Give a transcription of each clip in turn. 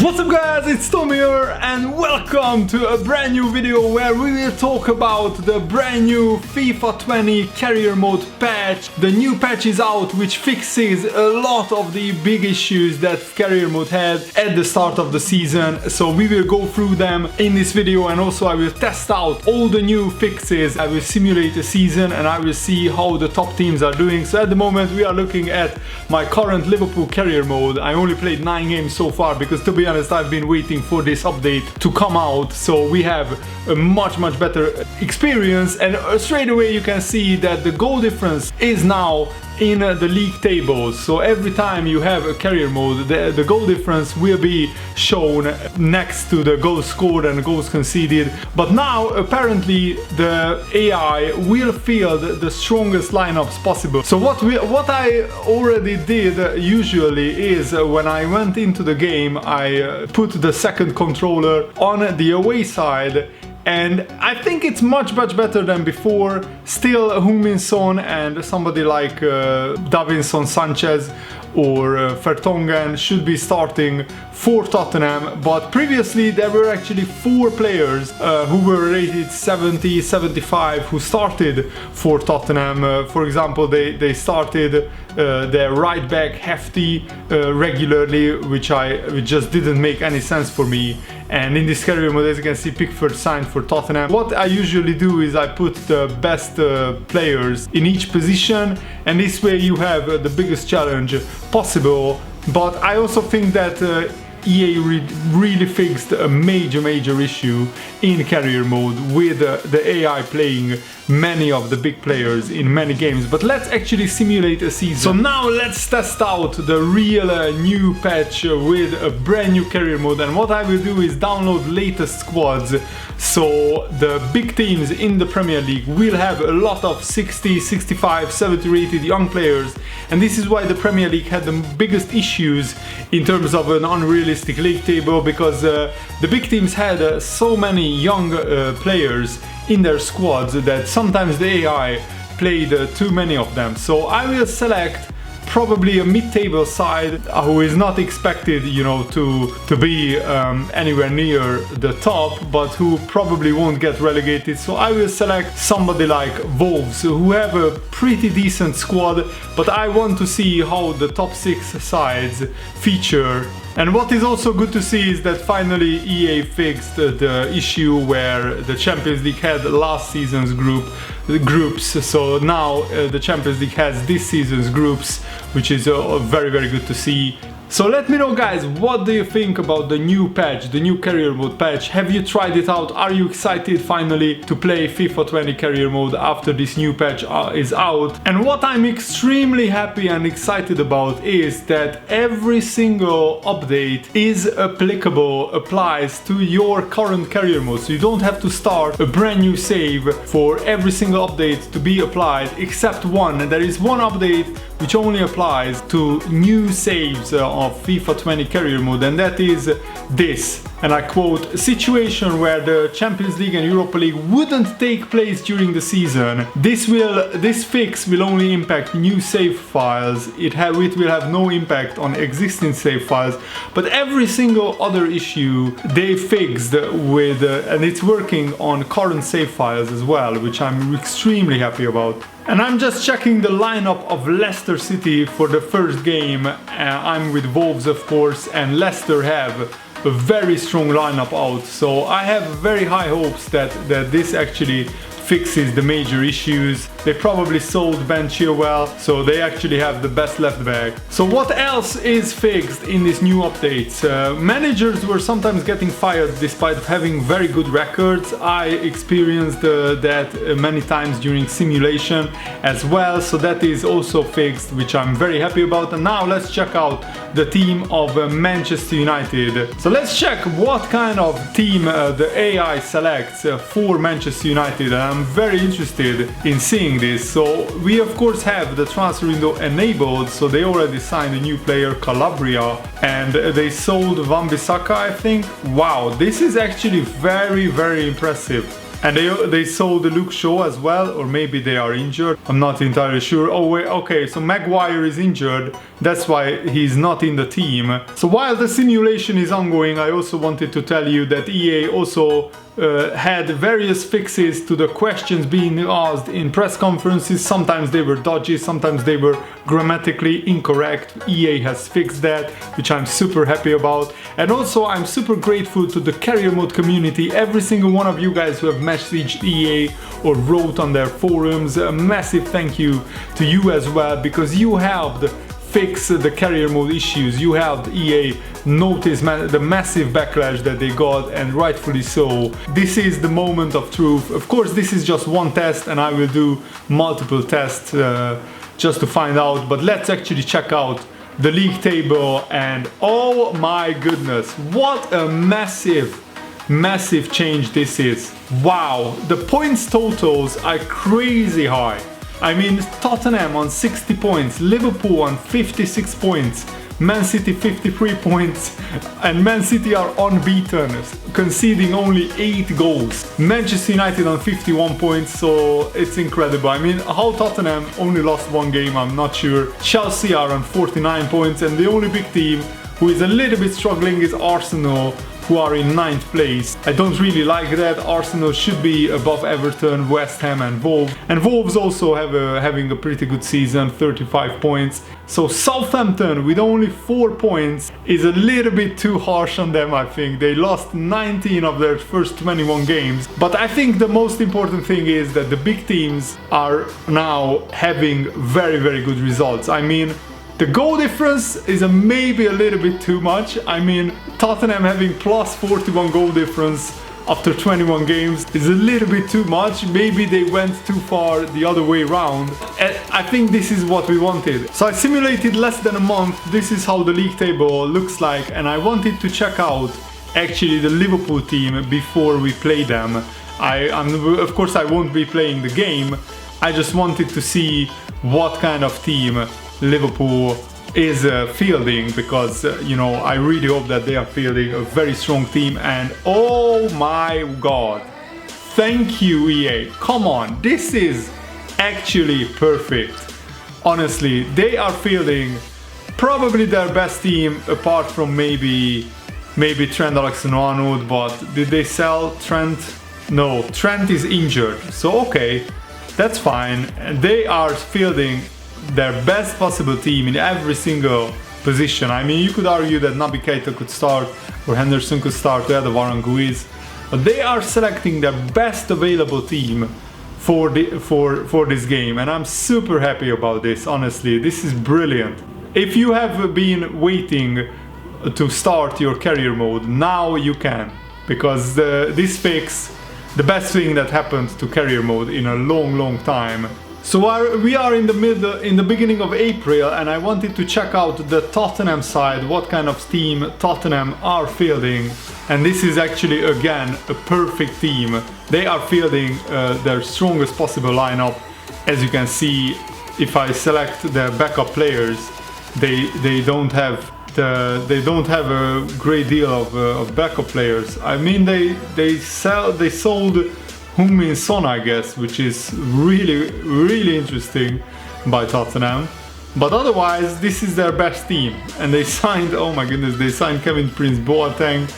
What's up guys, it's Tom here and welcome to a brand new video where we will talk about the brand new FIFA 20 career mode patch. The new patch is out which fixes a lot of the big issues that career mode had at the start of the season. So we will go through them in this video, and also I will test out all the new fixes. I will simulate the season and I will see how the top teams are doing. So at the moment we are looking at my current Liverpool career mode. I only played 9 games so far because, to be honest, I've been waiting for this update to come out, so we have a much better experience, and straight away you can see that the goal difference is now in the league tables. So every time you have a career mode, the goal difference will be shown next to the goals scored and goals conceded. But now apparently the AI will field the strongest lineups possible. So what I already did usually is when I went into the game, I put the second controller on the away side, and I think it's much better than before. Still, Heung-min-son and somebody like Davinson Sanchez or Vertonghen should be starting for Tottenham, but previously there were actually 4 players who were rated 70, 75 who started for Tottenham. For example, they started their right back Hefty regularly, which just didn't make any sense for me. And in this career mode, as you can see, Pickford signed for Tottenham. What I usually do is I put the best players in each position, and this way you have the biggest challenge possible. But I also think that EA really fixed a major issue in career mode with the AI playing many of the big players in many games. But let's actually simulate a season. So now let's test out the real new patch with a brand new career mode, and what I will do is download latest squads. So the big teams in the Premier League will have a lot of 60, 65, 70 rated young players, and this is why the Premier League had the biggest issues in terms of an unrealistic league table, because the big teams had so many young players in their squads that sometimes the AI played too many of them. So I will select probably a mid-table side who is not expected, you know, to be anywhere near the top, but who probably won't get relegated. So I will select somebody like Wolves, who have a pretty decent squad, but I want to see how the top 6 sides feature. And what is also good to see is that finally EA fixed the issue where the Champions League had last season's groups. So now the Champions League has this season's groups, which is very good to see. So let me know guys, what do you think about the new patch, the new career mode patch? Have you tried it out? Are you excited finally to play FIFA 20 career mode after this new patch is out? And what I'm extremely happy and excited about is that every single update is applies to your current career mode. So you don't have to start a brand new save for every single update to be applied, except one. There is one update which only applies to new saves of FIFA 20 career mode, and that is this, and I quote, "A situation where the Champions League and Europa League wouldn't take place during the season. This fix will only impact new save files. It will have no impact on existing save files." But every single other issue they fixed with, and it's working on current save files as well, which I'm extremely happy about. And I'm just checking the lineup of Leicester City for the first game. I'm with Wolves, of course, and Leicester have a very strong lineup out. So I have very high hopes that this actually fixes the major issues. They probably sold Ben Chilwell, so they actually have the best left back. So what else is fixed in these new updates? Managers were sometimes getting fired despite having very good records. I experienced that many times during simulation as well, so that is also fixed, which I'm very happy about. And now let's check out the team of Manchester United. So let's check what kind of team the AI selects for Manchester United. I'm very interested in seeing this. So we of course have the transfer window enabled, so they already signed a new player, Calabria, and they sold Wan-Bissaka, I think. Wow, this is actually very impressive. And they sold Luke Shaw as well, or maybe they are injured. I'm not entirely sure. Oh wait, okay, so Maguire is injured. That's why he's not in the team. So while the simulation is ongoing, I also wanted to tell you that EA also had various fixes to the questions being asked in press conferences. Sometimes they were dodgy, sometimes they were grammatically incorrect. EA has fixed that, which I'm super happy about. And also I'm super grateful to the career mode community, every single one of you guys who have messaged EA or wrote on their forums. A massive thank you to you as well, because you helped fix the career mode issues. You helped EA notice the massive backlash that they got, and rightfully so. This is the moment of truth. Of course, this is just one test, and I will do multiple tests just to find out. But let's actually check out the league table, and oh my goodness, what a massive change this is. Wow, the points totals are crazy high. I mean, Tottenham on 60 points, Liverpool on 56 points, Man City 53 points, and Man City are unbeaten, conceding only 8 goals. Manchester United on 51 points, so it's incredible. I mean, how Tottenham only lost 1 game, I'm not sure. Chelsea are on 49 points, and the only big team who is a little bit struggling is Arsenal, who are in 9th place. I don't really like that. Arsenal should be above Everton, West Ham and Wolves. And Wolves also having a pretty good season, 35 points. So Southampton with only 4 points is a little bit too harsh on them, I think. They lost 19 of their first 21 games. But I think the most important thing is that the big teams are now having very, very good results. I mean, the goal difference is maybe a little bit too much. I mean, Tottenham having plus 41 goal difference after 21 games is a little bit too much. Maybe they went too far the other way around. And I think this is what we wanted. So I simulated less than a month. This is how the league table looks like, and I wanted to check out actually the Liverpool team before we play them. Of course I won't be playing the game. I just wanted to see what kind of team Liverpool is fielding, because you know, I really hope that they are fielding a very strong team. And oh my god, thank you EA, come on, this is actually perfect. Honestly, they are fielding probably their best team, apart from maybe Trent Alexander-Arnold. But did they sell Trent? No, Trent is injured, so okay, that's fine. And they are fielding their best possible team in every single position. I mean, you could argue that Naby Keita could start, or Henderson could start, or Adavaran Guiz, but they are selecting their best available team for this game, and I'm super happy about this. Honestly, this is brilliant. If you have been waiting to start your career mode, now you can, because this fix the best thing that happened to career mode in a long time. So we are in the beginning of April, and I wanted to check out the Tottenham side, what kind of team Tottenham are fielding. And this is actually again a perfect team. They are fielding their strongest possible lineup. As you can see, if I select the backup players, they don't have a great deal of backup players. I mean, they sold Heung-min Son, I guess, which is really interesting by Tottenham. But otherwise, this is their best team. And they signed, oh my goodness, they signed Kevin Prince Boateng.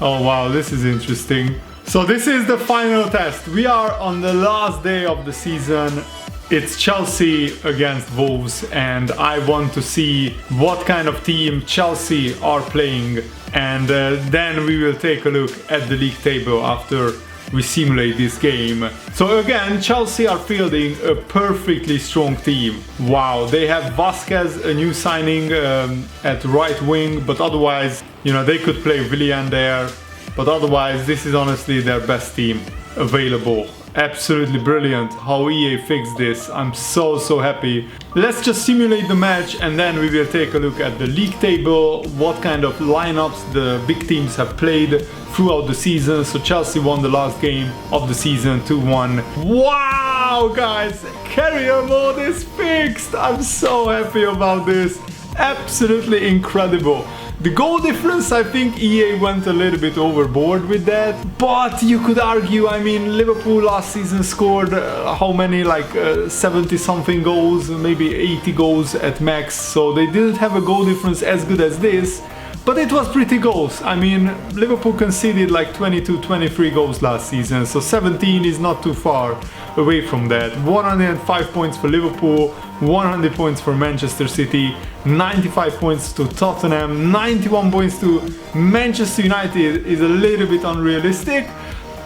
Oh wow, this is interesting. So this is the final test. We are on the last day of the season. It's Chelsea against Wolves, and I want to see what kind of team Chelsea are playing. And then we will take a look at the league table after we simulate this game. So again, Chelsea are fielding a perfectly strong team. Wow, they have Vasquez, a new signing at right wing, but otherwise, you know, they could play Willian there. But otherwise, this is honestly their best team available. Absolutely brilliant how EA fixed this. I'm so happy. Let's just simulate the match, and then we will take a look at the league table, what kind of lineups the big teams have played throughout the season. So Chelsea won the last game of the season 2-1. Wow guys, career mode is fixed. I'm so happy about this. Absolutely incredible. The goal difference, I think EA went a little bit overboard with that, but you could argue, I mean, Liverpool last season scored how many, like 70 something goals, maybe 80 goals at max, so they didn't have a goal difference as good as this, but it was pretty goals. I mean, Liverpool conceded like 22-23 goals last season, so 17 is not too far away from that. 105 points for Liverpool, 100 points for Manchester City, 95 points to Tottenham, 91 points to Manchester United is a little bit unrealistic.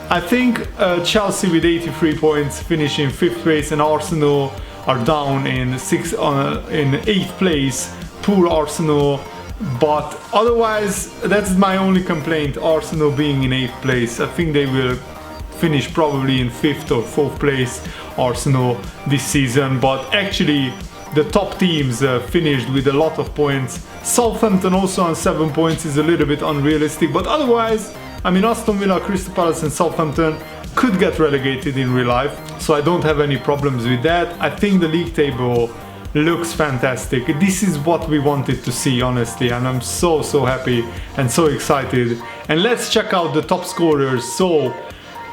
I think Chelsea with 83 points finish in 5th place, and Arsenal are down in 8th place. Poor Arsenal. But otherwise, that's my only complaint, Arsenal being in 8th place. I think they will finish probably in 5th or 4th place, Arsenal, this season. But actually, the top teams finished with a lot of points. Southampton also on 7 points is a little bit unrealistic. But otherwise, I mean, Aston Villa, Crystal Palace and Southampton could get relegated in real life. So I don't have any problems with that. I think the league table looks fantastic. This is what we wanted to see, honestly, and I'm so happy and so excited. And let's check out the top scorers. So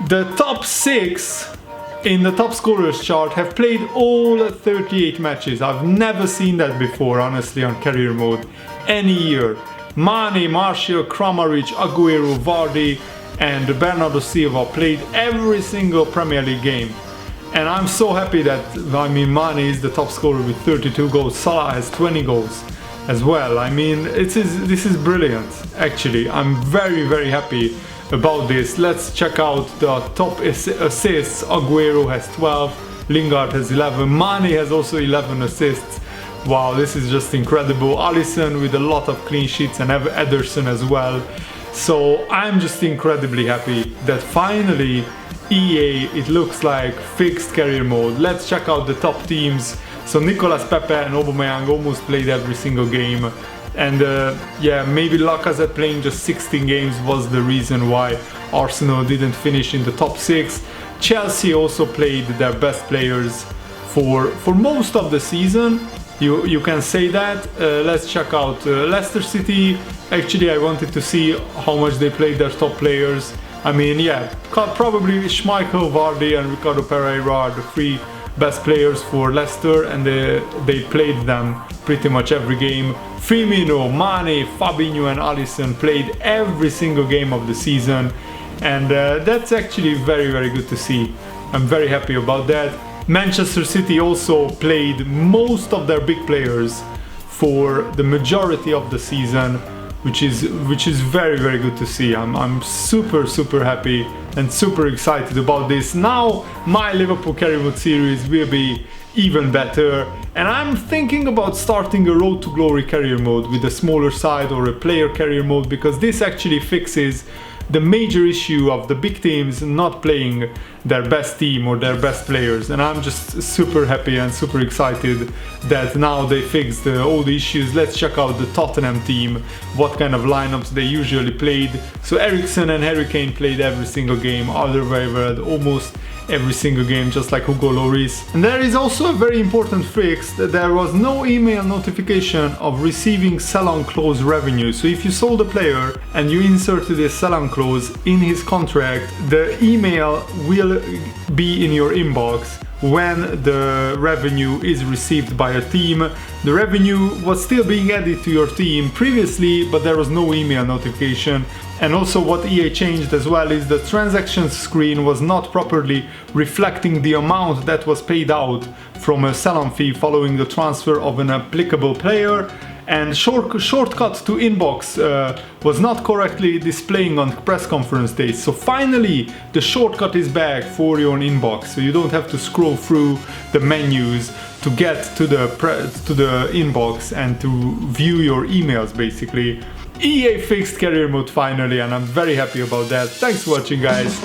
the top 6 in the top scorers chart have played all 38 matches. I've never seen that before, honestly, on career mode any year. Mane, Martial, Kramaric, Aguero, Vardy and Bernardo Silva played every single Premier League game. And I'm so happy that, I mean, Mane is the top scorer with 32 goals. Salah has 20 goals as well. I mean, this is brilliant, actually. I'm very happy about this. Let's check out the top assists. Aguero has 12, Lingard has 11, Mane has also 11 assists. Wow, this is just incredible. Alisson with a lot of clean sheets and Ederson as well. So I'm just incredibly happy that finally EA, it looks like, fixed career mode. Let's check out the top teams. So Nicolas Pepe and Aubameyang almost played every single game. And yeah, maybe Lacazette playing just 16 games was the reason why Arsenal didn't finish in the top 6. Chelsea also played their best players for most of the season. You can say that. Let's check out Leicester City. Actually, I wanted to see how much they played their top players. I mean, yeah, probably Schmeichel, Vardy and Ricardo Pereira are the 3 best players for Leicester, and they played them pretty much every game. Firmino, Mane, Fabinho and Alisson played every single game of the season, and that's actually very good to see. I'm very happy about that. Manchester City also played most of their big players for the majority of the season, which is very good to see. I'm super happy and super excited about this. Now my Liverpool career mode series will be even better, and I'm thinking about starting a Road to Glory career mode with a smaller side or a player career mode, because this actually fixes the major issue of the big teams not playing their best team or their best players. And I'm just super happy and super excited that now they fixed all the issues. Let's check out the Tottenham team, what kind of lineups they usually played. So Eriksen and Harry Kane played every single game, Alderweireld almost every single game, just like Hugo Lloris. And there is also a very important fix, that there was no email notification of receiving sell-on clause revenue. So if you sold a player and you inserted a sell-on clause in his contract, the email will be in your inbox when the revenue is received by a team. The revenue was still being added to your team previously, but there was no email notification. And also what EA changed as well is the transactions screen was not properly reflecting the amount that was paid out from a sell-on fee following the transfer of an applicable player. And shortcut to inbox was not correctly displaying on press conference days. So finally the shortcut is back for your inbox, so you don't have to scroll through the menus to get to the inbox and to view your emails basically. EA fixed career mode finally, and I'm very happy about that. Thanks for watching, guys.